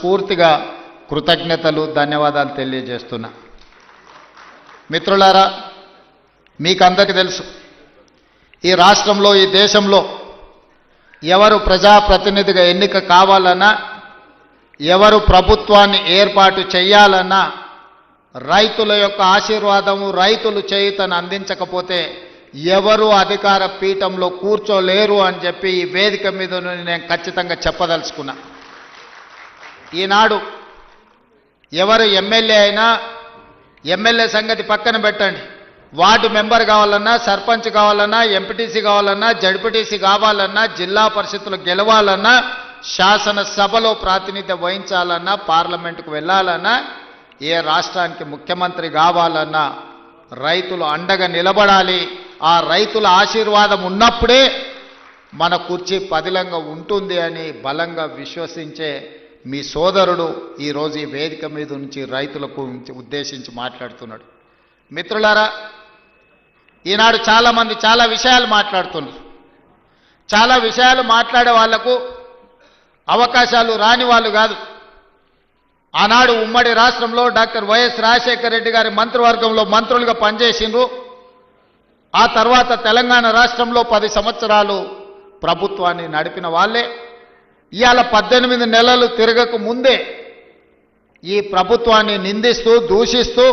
మనస్ఫూర్తిగా కృతజ్ఞతలు ధన్యవాదాలు తెలియజేస్తున్నా. మిత్రులారా, మీకందరికీ తెలుసు, ఈ రాష్ట్రంలో ఈ దేశంలో ఎవరు ప్రజాప్రతినిధిగా ఎన్నిక కావాలన్నా, ఎవరు ప్రభుత్వాన్ని ఏర్పాటు చేయాలన్నా రైతుల యొక్క ఆశీర్వాదము, రైతులు చేయుతను అందించకపోతే ఎవరు అధికార పీఠంలో కూర్చోలేరు అని చెప్పి ఈ వేదిక మీద నేను ఖచ్చితంగా చెప్పదలుచుకున్నా. ఈనాడు ఎవరు ఎమ్మెల్యే అయినా, ఎమ్మెల్యే సంగతి పక్కన పెట్టండి, వార్డు మెంబర్ కావాలన్నా, సర్పంచ్ కావాలన్నా, ఎంపీటీసీ కావాలన్నా, జడ్పీటీసీ కావాలన్నా, జిల్లా పరిషత్తులు గెలవాలన్నా, శాసనసభలో ప్రాతినిధ్యం వహించాలన్నా, పార్లమెంటుకు వెళ్ళాలన్నా, ఏ రాష్ట్రానికి ముఖ్యమంత్రి కావాలన్నా రైతులు అండగా నిలబడాలి. ఆ రైతుల ఆశీర్వాదం ఉన్నప్పుడే మన కుర్చీ పదిలంగా ఉంటుంది అని బలంగా విశ్వసించే మీ సోదరుడు ఈరోజు ఈ వేదిక మీద నుంచి రైతులకు ఉద్దేశించి మాట్లాడుతున్నాడు. మిత్రులారా, ఈనాడు చాలామంది చాలా విషయాలు మాట్లాడుతున్నారు. చాలా విషయాలు మాట్లాడే వాళ్లకు అవకాశాలు రాని వాళ్ళు కాదు. ఆనాడు ఉమ్మడి రాష్ట్రంలో డాక్టర్ వైఎస్ రాజశేఖర రెడ్డి గారి మంత్రివర్గంలో మంత్రులుగా పనిచేసిండ్రు. ఆ తర్వాత తెలంగాణ రాష్ట్రంలో 10 సంవత్సరాలు ప్రభుత్వాన్ని నడిపిన వాళ్ళే ఇవాళ 18 నెలలు తిరగక ముందే ఈ ప్రభుత్వాన్ని నిందిస్తూ, దూషిస్తూ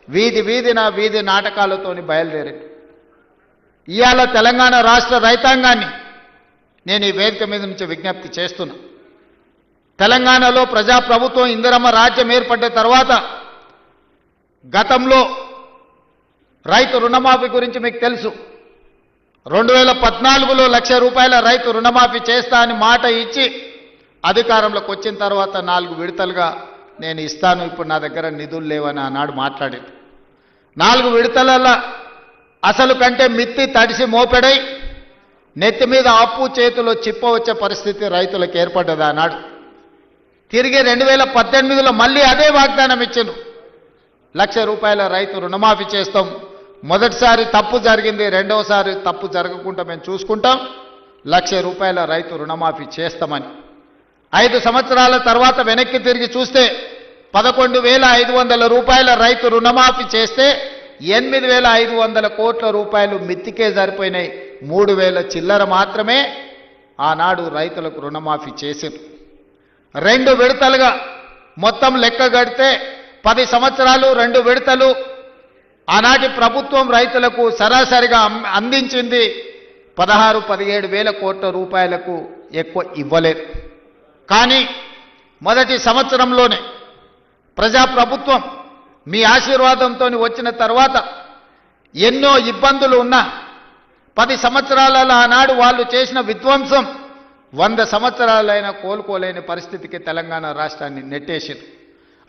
వీధి నాటకాలతోని బయలుదేరారు. ఇవాళ తెలంగాణ రాష్ట్ర రైతాంగాన్ని నేను ఈ వేదిక మీద నుంచి విజ్ఞప్తి చేస్తున్నా. తెలంగాణలో ప్రజాప్రభుత్వం ఇందిరమ్మ రాజ్యం ఏర్పడ్డ తర్వాత గతంలో రైతు రుణమాఫీ గురించి మీకు తెలుసు. 2014లో 1,00,000 రూపాయల రైతు రుణమాఫీ చేస్తా అని మాట ఇచ్చి అధికారంలోకి వచ్చిన తర్వాత 4 విడతలుగా నేను ఇస్తాను, ఇప్పుడు నా దగ్గర నిధులు లేవని ఆనాడు మాట్లాడేది. 4 విడతలలో అసలు కంటే మిత్తి తడిసి మోపెడై నెత్తి మీద అప్పు చేతిలో చిప్ప వచ్చే పరిస్థితి రైతులకు ఏర్పడ్డది ఆనాడు. తిరిగి 2018లో మళ్ళీ అదే వాగ్దానం ఇచ్చారు, 1,00,000 రూపాయల రైతు రుణమాఫీ చేస్తాం. మొదటిసారి తప్పు జరిగింది, రెండవసారి తప్పు జరగకుండా మేము చూసుకుంటాం, 1,00,000 రూపాయల రైతు రుణమాఫీ చేస్తామని. 5 సంవత్సరాల తర్వాత వెనక్కి తిరిగి చూస్తే 11,500 రూపాయల రైతు రుణమాఫీ చేస్తే 8,500 కోట్ల రూపాయలు మిత్తికే సరిపోయినాయి. 3,000 చిల్లర మాత్రమే ఆనాడు రైతులకు రుణమాఫీ చేశారు. 2 విడతలుగా మొత్తం లెక్క గడితే 10 సంవత్సరాలు 2 విడతలు ఆనాటి ప్రభుత్వం రైతులకు సరాసరిగా అందించింది 16-17 వేల కోట్ల రూపాయలకు ఎక్కువ ఇవ్వలేదు. కానీ మొదటి సంవత్సరంలోనే ప్రజాప్రభుత్వం మీ ఆశీర్వాదంతో వచ్చిన తర్వాత ఎన్నో ఇబ్బందులు ఉన్నా 10 సంవత్సరాలలో ఆనాడు వాళ్ళు చేసిన విధ్వంసం 100 సంవత్సరాలైనా కోలుకోలేని పరిస్థితికి తెలంగాణ రాష్ట్రాన్ని నెట్టేసింది.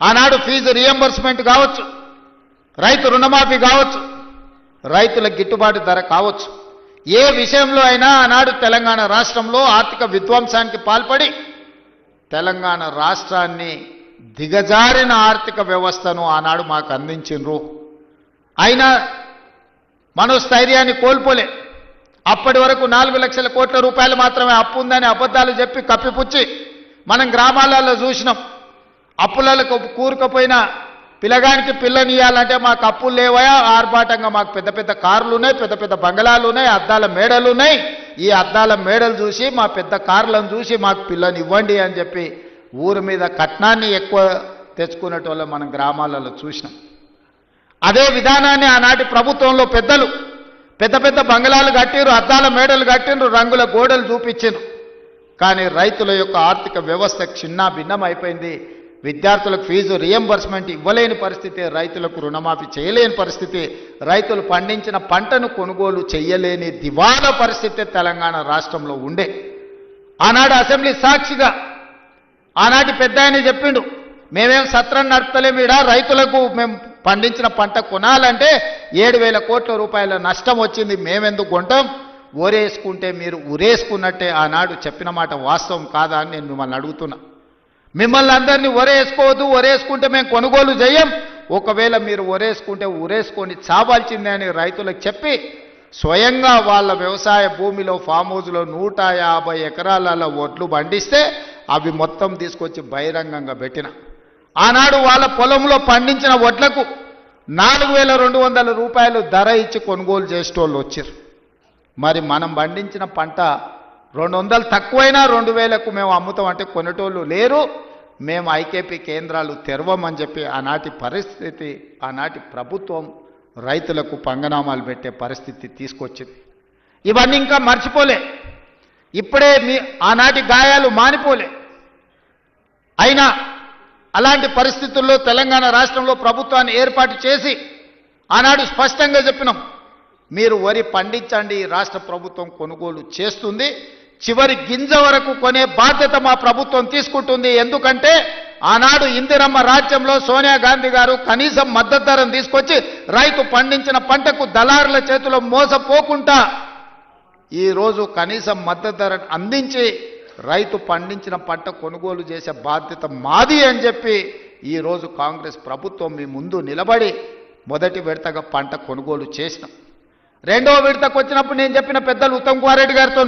ఆనాడు ఫీజు రియంబర్స్మెంట్ కావచ్చు, రైతు రుణమాఫీ కావచ్చు, రైతుల గిట్టుబాటు ధర కావచ్చు, ఏ విషయంలో అయినా ఆనాడు తెలంగాణ రాష్ట్రంలో ఆర్థిక విధ్వంసానికి పాల్పడి తెలంగాణ రాష్ట్రాన్ని దిగజారిన ఆర్థిక వ్యవస్థను ఆనాడు మాకు అందించిండ్రు. అయినా మనోస్థైర్యాన్ని కోల్పోలే. అప్పటి వరకు 4 లక్షల కోట్ల రూపాయలు మాత్రమే అప్పు ఉందని అబద్ధాలు చెప్పి కప్పిపుచ్చి మనం గ్రామాలలో చూసినాం. అప్పులకు కూరుకుపోయిన పిల్లగానికి పిల్లనియాలంటే మాకు అప్పులు లేవయా, ఆర్భాటంగా మాకు పెద్ద పెద్ద కార్లు ఉన్నాయి, పెద్ద పెద్ద బంగళాలు ఉన్నాయి, అద్దాల మేడలు ఉన్నాయి. ఈ అద్దాల మేడలు చూసి, మా పెద్ద కార్లను చూసి మాకు పిల్లని ఇవ్వండి అని చెప్పి ఊరి మీద కట్నాన్ని ఎక్కువ తెచ్చుకునేటోళ్ళం మనం గ్రామాలలో చూసినాం. అదే విధానాన్ని ఆనాటి ప్రభుత్వంలో పెద్దలు పెద్ద పెద్ద బంగళాలు కట్టిరు, అద్దాల మేడలు కట్టిండ్రు, రంగుల గోడలు చూపించారు. కానీ రైతుల యొక్క ఆర్థిక వ్యవస్థ చిన్న భిన్నం అయిపోయింది. విద్యార్థులకు ఫీజు రియంబర్స్మెంట్ ఇవ్వలేని పరిస్థితి, రైతులకు రుణమాఫీ చేయలేని పరిస్థితి, రైతులు పండించిన పంటను కొనుగోలు చేయలేని దివాలా పరిస్థితి తెలంగాణ రాష్ట్రంలో ఉండే. ఆనాడు అసెంబ్లీ సాక్షిగా ఆనాటి పెద్ద ఆయన చెప్పిండు, మేమేం సత్రం నడపలేము, ఈడ రైతులకు మేము పండించిన పంట కొనాలంటే 7,000 కోట్ల రూపాయల నష్టం వచ్చింది, మేమెందుకు కొంటాం, ఓరేసుకుంటే మీరు ఉరేసుకున్నట్టే. ఆనాడు చెప్పిన మాట వాస్తవం కాదా అని నేను మిమ్మల్ని అడుగుతున్నా. మిమ్మల్ని అందరినీ ఒరేసుకోవద్దు, ఒరేసుకుంటే మేము కొనుగోలు చేయం, ఒకవేళ మీరు ఒరేసుకుంటే ఉరేసుకొని చావాల్సిందే అని రైతులకు చెప్పి స్వయంగా వాళ్ళ వ్యవసాయ భూమిలో ఫామ్ హౌస్లో 150 ఎకరాల ఒడ్లు పండిస్తే అవి మొత్తం తీసుకొచ్చి బహిరంగంగా పెట్టిన. ఆనాడు వాళ్ళ పొలంలో పండించిన వడ్లకు 4,200 రూపాయలు ధర ఇచ్చి కొనుగోలు చేసేటోళ్ళు వచ్చారు. మరి మనం పండించిన పంట 200 తక్కువైనా 2,000కు మేము అమ్ముతాం అంటే కొనేటోళ్ళు లేరు. మేము ఐకేపీ కేంద్రాలు తెరవమని చెప్పి ఆనాటి పరిస్థితి, ఆనాటి ప్రభుత్వం రైతులకు పంగనామాలు పెట్టే పరిస్థితి తీసుకొచ్చింది. ఇవన్నీ ఇంకా మర్చిపోలే, ఇప్పుడే ఆనాటి గాయాలు మానిపోలే. అయినా అలాంటి పరిస్థితుల్లో తెలంగాణ రాష్ట్రంలో ప్రభుత్వాన్ని ఏర్పాటు చేసి ఆనాడు స్పష్టంగా చెప్పినాం, మీరు వరి పండించండి, రాష్ట్ర ప్రభుత్వం కొనుగోలు చేస్తుంది, చివరి గింజ వరకు కొనే బాధ్యత మా ప్రభుత్వం తీసుకుంటుంది. ఎందుకంటే ఆనాడు ఇందిరమ్మ రాజ్యంలో సోనియా గాంధీ గారు కనీసం మద్దతు ధరను తీసుకొచ్చి రైతు పండించిన పంటకు దళారుల చేతిలో మోసపోకుండా ఈరోజు కనీసం మద్దతు ధరను అందించి రైతు పండించిన పంట కొనుగోలు చేసే బాధ్యత మాది అని చెప్పి ఈరోజు కాంగ్రెస్ ప్రభుత్వం మీ ముందు నిలబడి మొదటి విడతగా పంట కొనుగోలు చేసినాం. రెండవ విడతకు వచ్చినప్పుడు నేను చెప్పిన పెద్దలు ఉత్తమ్ కుమార్ రెడ్డి గారితో